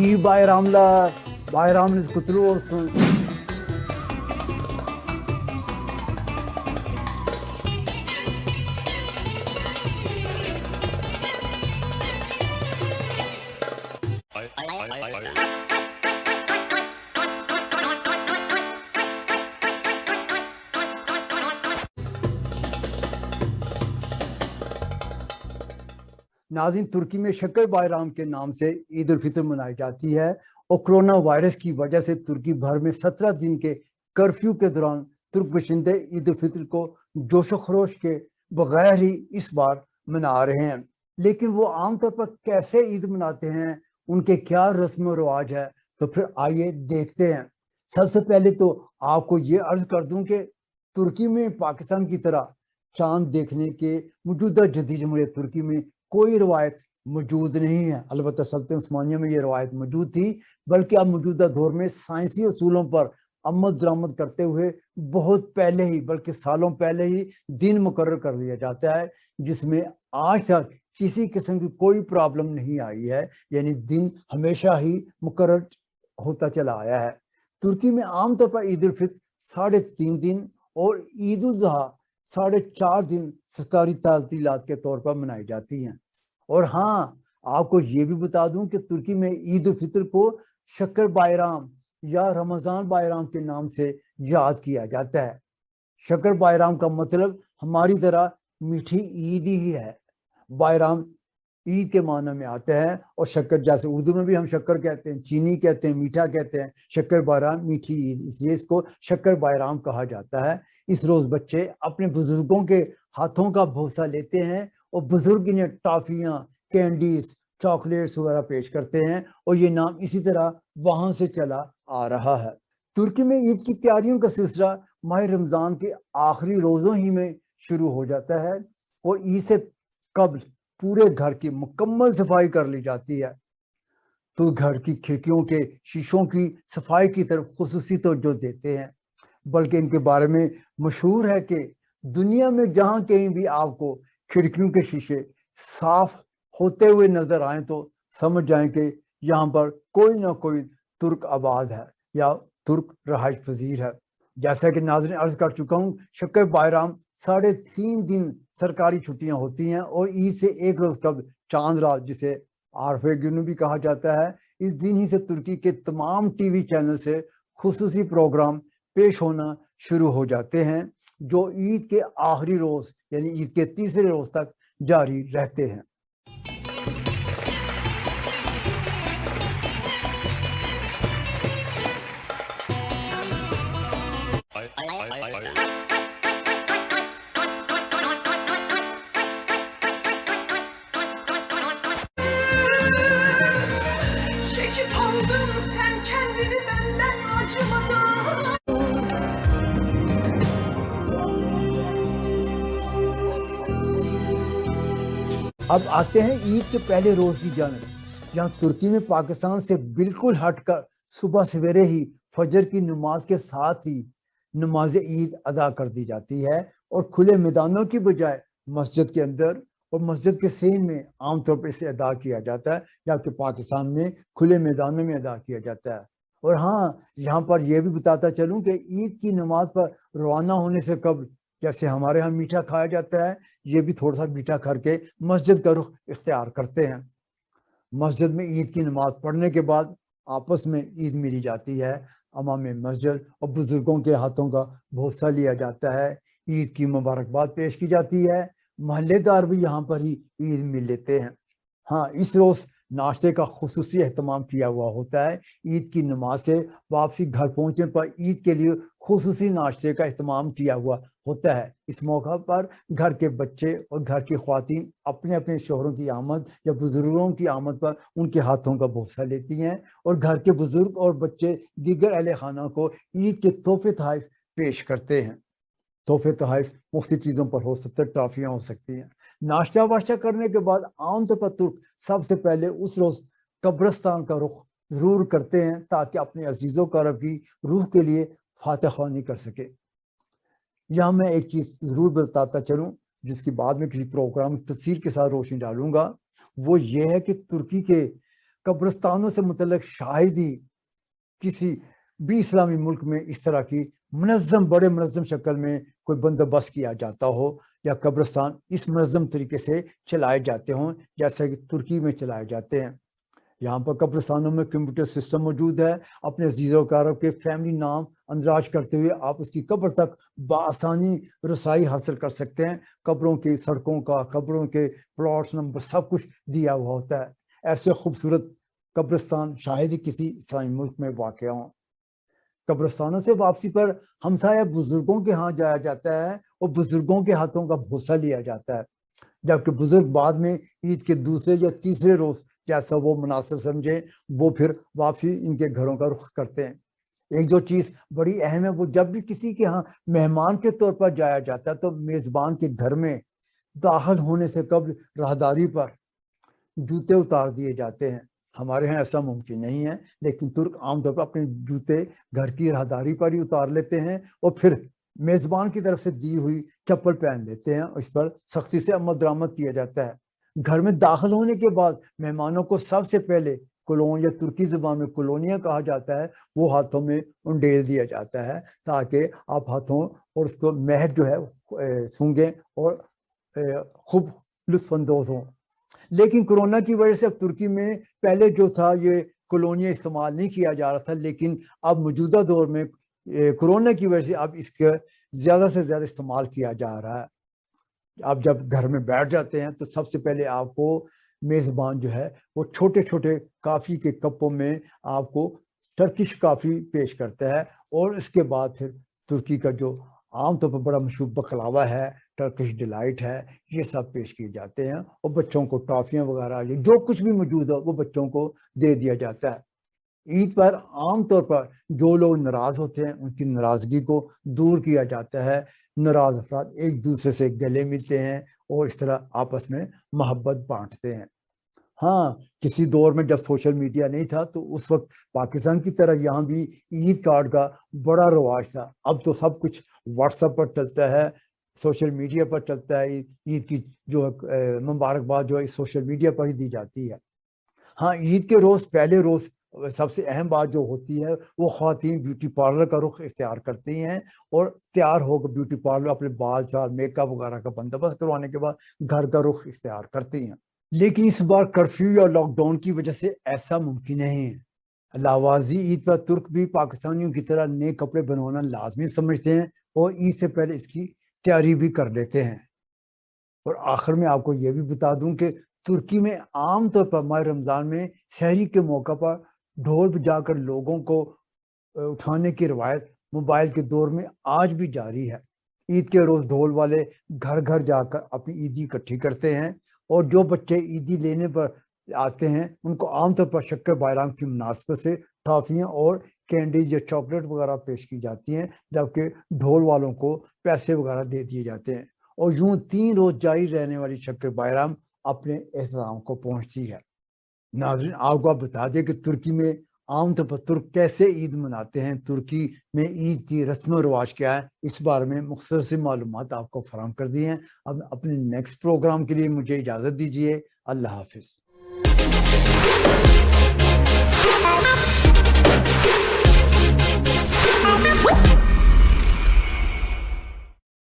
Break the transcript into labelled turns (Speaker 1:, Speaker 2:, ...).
Speaker 1: İyi bayramlar. Bayramınız kutlu olsun. नाज़रीन, तुर्की में शक्कर बायराम के नाम से ईद उल फितर मनाई जाती है और कोरोना वायरस की वजह से तुर्की भर में 17 दिन के कर्फ्यू के दौरान तुर्क बशिंदे ईद उल फितर को जोशो खरोश के बगैर ही इस बार मना रहे हैं। लेकिन वो आमतौर पर कैसे ईद मनाते हैं, उनके क्या रस्म व रिवाज है, तो फिर आइए देखते हैं। सबसे पहले तो आपको ये अर्ज कर दूं कि तुर्की में पाकिस्तान की तरह चांद देखने के मौजूदा जदीद जमहूरियत तुर्की में कोई रवायत मौजूद नहीं है। अलबत्ता सल्तनत उस्मानिया में ये रवायत मौजूद थी, बल्कि अब मौजूदा दौर में साइंसी असूलों पर अमल दरामद करते हुए बहुत पहले ही, बल्कि सालों पहले ही दिन मुकर्रर कर लिया जाता है, जिसमें आज तक किसी किस्म की कोई प्रॉब्लम नहीं आई है। यानी दिन हमेशा ही मुकर्रर होता चला आया है। तुर्की में आमतौर पर ईद उल फितर 3.5 दिन और ईद उल ज़ुहा 4.5 दिन सरकारी तातीलात के तौर पर मनाई जाती हैं। और हाँ, आपको ये भी बता दूं कि तुर्की में ईद उल फितर को शक्कर बायराम या रमज़ान बायराम के नाम से याद किया जाता है। शक्कर बायराम का मतलब हमारी तरह मीठी ईद ही है। बायराम ईद के माना में आता है, और शक्कर, जैसे उर्दू में भी हम शक्कर कहते हैं, चीनी कहते हैं, मीठा कहते हैं, शक्कर बायराम मीठी ईद, इसलिए इसको शक्कर बायराम कहा जाता है। इस रोज बच्चे अपने बुजुर्गों के हाथों का भरोसा लेते हैं और बुजुर्ग इन्हें टॉफियां, कैंडीज, चॉकलेट्स वगैरह पेश करते हैं, और ये नाम इसी तरह वहां से चला आ रहा है। तुर्की में ईद की तैयारियों का सिलसिला माह रमजान के आखिरी रोजों ही में शुरू हो जाता है, और ईद से कबल पूरे घर की मुकम्मल सफाई कर ली जाती है। तो घर की खिड़कियों के शीशों की सफाई की तरफ खुसूसी तवज्जो देते हैं, बल्कि इनके बारे में मशहूर है कि दुनिया में जहां कहीं भी आपको खिड़कियों के शीशे साफ होते हुए नजर आए तो समझ जाएं कि यहाँ पर कोई ना कोई तुर्क आबाद है या तुर्क रहायश पजीर है। जैसा कि नाज़रीन अर्ज कर चुका हूँ, शक्कर बायराम 3.5 दिन सरकारी छुट्टियां होती हैं, और ईद से एक रोज कबल चांद रात, जिसे आरफे गुनू भी कहा जाता है, इस दिन ही से तुर्की के तमाम टीवी चैनल से खुसूसी प्रोग्राम पेश होना शुरू हो जाते हैं, जो ईद के आखिरी रोज यानी ईद के तीसरे रोज तक जारी रहते हैं। अब आते हैं ईद के पहले रोज की जानिब, जहाँ तुर्की में पाकिस्तान से बिल्कुल हटकर सुबह सवेरे ही फजर की नमाज के साथ ही नमाज ईद अदा कर दी जाती है, और खुले मैदानों की बजाय मस्जिद के अंदर और मस्जिद के सेन में आमतौर पर इसे अदा किया जाता है, जबकि पाकिस्तान में खुले मैदानों में अदा किया जाता है। और हाँ, यहाँ पर यह भी बताता चलूँ कि ईद की नमाज पर रवाना होने से कबल, जैसे हमारे यहाँ मीठा खाया जाता है, ये भी थोड़ा सा मीठा करके मस्जिद का रुख इख्तियार करते हैं। मस्जिद में ईद की नमाज पढ़ने के बाद आपस में ईद मिली जाती है, अमाम मस्जिद और बुजुर्गों के हाथों का भरोसा लिया जाता है, ईद की मुबारकबाद पेश की जाती है, महल्लेदार भी यहाँ पर ही ईद मिल लेते हैं। हाँ, इस रोज नाश्ते का खुसूसी एहतमाम किया हुआ होता है। ईद की नमाज से वापसी घर पहुंचने पर ईद के लिए खुसूसी नाश्ते का एहतमाम किया हुआ होता है। इस मौका पर घर के बच्चे और घर की ख्वातीन अपने अपने शोहरों की आमद या बुजुर्गों की आमद पर उनके हाथों का भरोसा लेती हैं, और घर के बुजुर्ग और बच्चे दीगर अहले खाना को ईद के तोहफे तोहफ़ पेश करते हैं। तोहफे तोहफ़ मुख्तलिफ चीज़ों पर हो सकते हैं, टॉफियाँ हो सकती हैं। नाश्ता वाश्ता करने के बाद आमतौर पर तुर्क सबसे पहले उस रोज़ कब्रिस्तान का रुख ज़रूर करते हैं, ताकि अपने अजीज़ों करब की रूह के लिए फातह ख्वानी कर सके। यहाँ मैं एक चीज़ ज़रूर बताता चलूँ, जिसकी बाद में किसी प्रोग्राम तफसीर के साथ रोशनी डालूंगा, वो ये है कि तुर्की के कब्रिस्तानों से मुतल्लिक शायद ही किसी भी इस्लामी मुल्क में इस तरह की बड़े मुनज़्ज़म शक्ल में कोई बंदोबस्त किया जाता हो या कब्रिस्तान इस मुनज़्ज़म तरीके से चलाए जाते हों जैसे कि तुर्की में चलाए जाते हैं। यहाँ पर कब्रिस्तानों में कंप्यूटर सिस्टम मौजूद है। अपने अज़ीज़-ओ-अक़ारिब के फैमिली नाम अंदराज करते हुए आप उसकी कब्र तक बआसानी रसाई हासिल कर सकते हैं। कब्रों की सड़कों का, कब्रों के प्लॉट्स नंबर सब कुछ दिया हुआ होता है। ऐसे खूबसूरत कब्रिस्तान शायद ही किसी इस्लामी मुल्क में वाक़या हों। कब्रिस्तानों से वापसी पर हमसाया बुजुर्गों के यहाँ जाया जाता है और बुजुर्गों के हाथों का भूसा लिया जाता है, जबकि बुजुर्ग बाद में ईद के दूसरे या तीसरे रोज जैसा वो मुनासिब समझे वो फिर वापसी इनके घरों का रुख करते हैं। एक जो चीज़ बड़ी अहम है, वो जब भी किसी के यहाँ मेहमान के तौर पर जाया जाता है तो मेज़बान के घर में दाखिल होने से कबल राहदारी पर जूते उतार दिए जाते हैं। हमारे यहाँ ऐसा मुमकिन नहीं है, लेकिन तुर्क आमतौर पर अपने जूते घर की राहदारी पर ही उतार लेते हैं और फिर मेज़बान की तरफ से दी हुई चप्पल पहन लेते हैं और इस पर सख्ती से अमल दरामद किया जाता है। घर में दाखिल होने के बाद मेहमानों को सबसे पहले कुलोन या तुर्की ज़ुबान में कुलोनिया कहा जाता है, वो हाथों में उंडेल दिया जाता है ताकि आप हाथों और उसको महक जो है सूंघें और खूब लुत्फ़अंदोज़ हों। लेकिन कोरोना की वजह से अब तुर्की में पहले जो था ये कॉलोनिया इस्तेमाल नहीं किया जा रहा था, लेकिन अब मौजूदा दौर में कोरोना की वजह से अब इसका ज़्यादा से ज़्यादा इस्तेमाल किया जा रहा है। आप जब घर में बैठ जाते हैं तो सबसे पहले आपको मेज़बान जो है वो छोटे छोटे कॉफ़ी के कपों में आपको टर्किश कॉफ़ी पेश करता है और इसके बाद फिर तुर्की का जो आमतौर पर बड़ा मशहूर बकलावा है, टर्किश डिलाइट है, ये सब पेश किए जाते हैं और बच्चों को टॉफ़ियाँ वगैरह जो कुछ भी मौजूद हो वो बच्चों को दे दिया जाता है। ईद पर आम तौर पर जो लोग नाराज़ होते हैं उनकी नाराज़गी को दूर किया जाता है। नाराज़ अफराद एक दूसरे से गले मिलते हैं और इस तरह आपस में मोहब्बत बांटते हैं। हाँ, किसी दौर में जब सोशल मीडिया नहीं था तो उस वक्त पाकिस्तान की तरह यहाँ भी ईद कार्ड का बड़ा रवाज था। अब तो सब कुछ व्हाट्सएप पर चलता है, सोशल मीडिया पर चलता है। ईद की जो मुबारकबाद जो है सोशल मीडिया पर ही दी जाती है। हाँ, ईद के रोज़ पहले रोज़ सबसे अहम बात जो होती है वो ख़वातीन ब्यूटी पार्लर का रुख इख्तियार करती हैं और तैयार होकर ब्यूटी पार्लर अपने बाल चाल मेकअप वगैरह का बंदोबस्त करवाने के बाद घर का रुख इख्तियार करती हैं। लेकिन इस बार कर्फ्यू या लॉकडाउन की वजह से ऐसा मुमकिन नहीं है। लावाजी ईद पर तुर्क भी पाकिस्तानियों की तरह नए कपड़े बनवाना लाजमी समझते हैं और ईद से पहले इसकी तैयारी भी कर लेते हैं। और आखिर में आपको ये भी बता दूं कि तुर्की में आम तौर पर माह रमज़ान में सहरी के मौका पर ढोल बजाकर लोगों को उठाने की रवायत मोबाइल के दौर में आज भी जारी है। ईद के रोज़ ढोल वाले घर घर जाकर अपनी ईदी इकट्ठी करते हैं और जो बच्चे ईदी लेने पर आते हैं उनको आमतौर पर शक्कर बायराम की मुनासबत से टॉफ़ियाँ और कैंडीज या चॉकलेट वगैरह पेश की जाती हैं, जबकि ढोल वालों को पैसे वगैरह दे दिए जाते हैं और यूं 3 रोज़ जारी रहने वाली शक्कर बायराम अपने एहतराम को पहुँचती है। नाज़रीन, आपको आप बता दें कि तुर्की में आमतौर पर तुर्क कैसे ईद मनाते हैं, तुर्की में ईद की रस्म व रवाज क्या है, इस बारे में मुख्तसर सी मालूमात आपको फराहम कर दी हैं। अब अपने नेक्स्ट प्रोग्राम के लिए मुझे इजाज़त दीजिए। अल्लाह हाफिज़।